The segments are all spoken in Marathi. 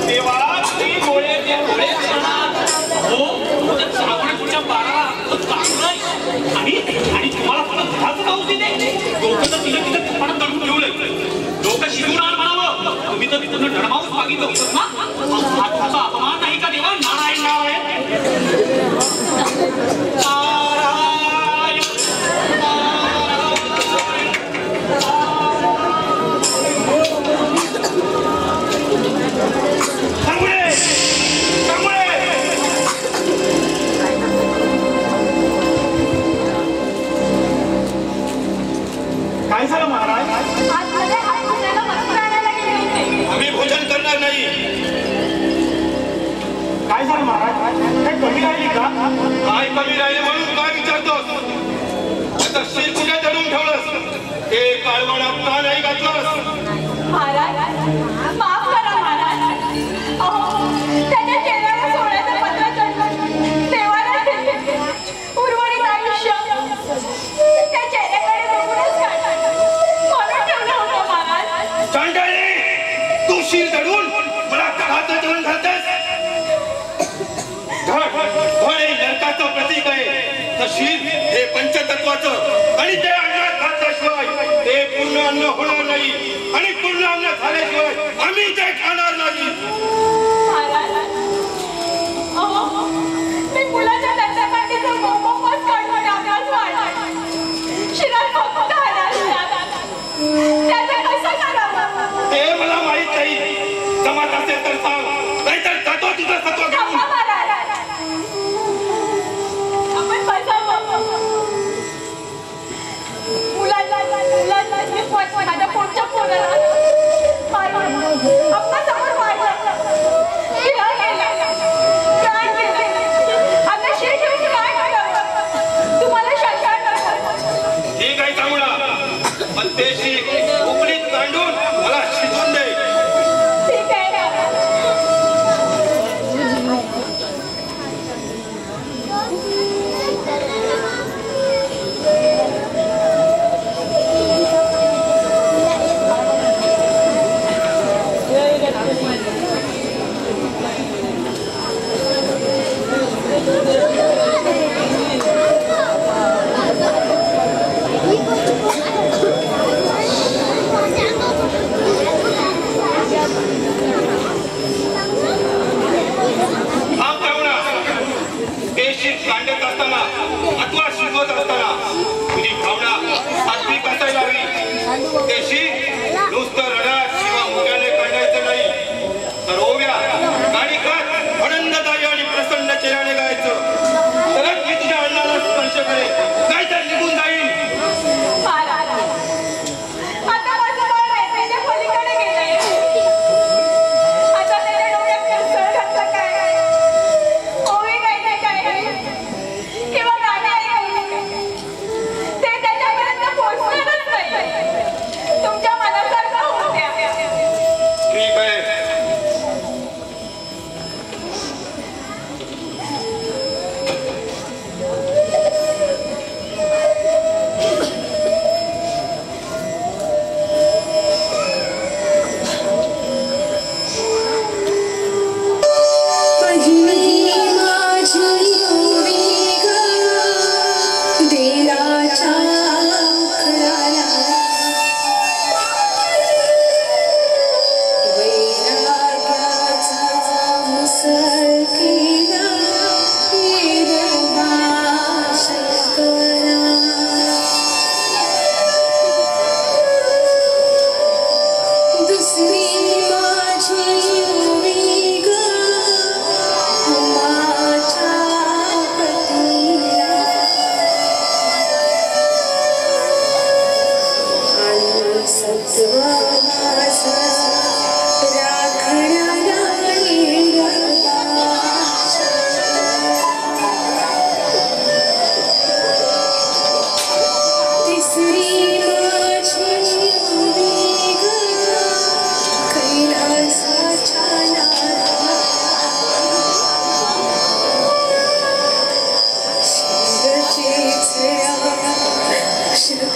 देवा ती गोळे ते गोळे हो पुढच्या बाळाला आणि आणि तुम्हाला परत घराचं पाऊस देते डोकं तर तिला तिथं तुम्हाला दडून ठेवलं डोकं शिजून आण म्हणावं तुम्ही तर तिथं धडमाऊस मागितलं होतं ना हा अपमान नाही का देवा नारायण नाव आहे काय झालं महाराज आम्ही भोजन करणार नाही काय झालं महाराज काही कमी राहिली का काय कमी राहिले म्हणून काय विचारतोस आता शिर कुठे दडून ठेवलंस ते काळवणात का नाही घातलंस महाराज माफ करा महाराज त्याच्या चेहऱ्याला सोन्याचं पत्र चढलं देवाला उर्वरित आयुष्य त्या चेहऱ्याकडे बघूनच म्हणून ठेवलं होतं महाराज चांडाळी तू शिर दडून मला घरात धरून घालतेस धड हे नरकाचं प्रतीक आहे तर शिर हे पंचतत्वाचं आणि ते अन्नात घातल्याशिवाय ते पूर्ण अन्न होणार नाही आणि पूर्ण अन्न झाल्याशिवाय आम्ही ते खाणार नाही मी मुलाच्या दंडकाठीचं मोमोमच काढून टाकलाच वाटत शिरात फक्त त्याचं कसं करावं ते मला माहित नाही जमात असेल तर सांग नाहीतर जातो तुझं सत्व घेऊन आपण बसावं मुलाला माझ्या पोटच्या पोराला आपला समोर मारलं काय केलं आता शिर ठेवून काय करावं तुम्हाला शंका नसेल ठीक आहे चांगला पण ते शिक उकळीत काढून मला शिजून दे ठीक आहे कांडत असताना अथवा शिकवत असताना तुझी भावना सात्विक असायला हवी त्याशी नुसतं रडात किंवा मुलाने काढायचं नाही तर ओव्या गाणिकात आनंददायी आणि प्रसन्न चेहऱ्याने गायचं तरच मी तुझ्या अन्नाला स्पर्श करेन नाहीतर निघून जाईल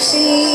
She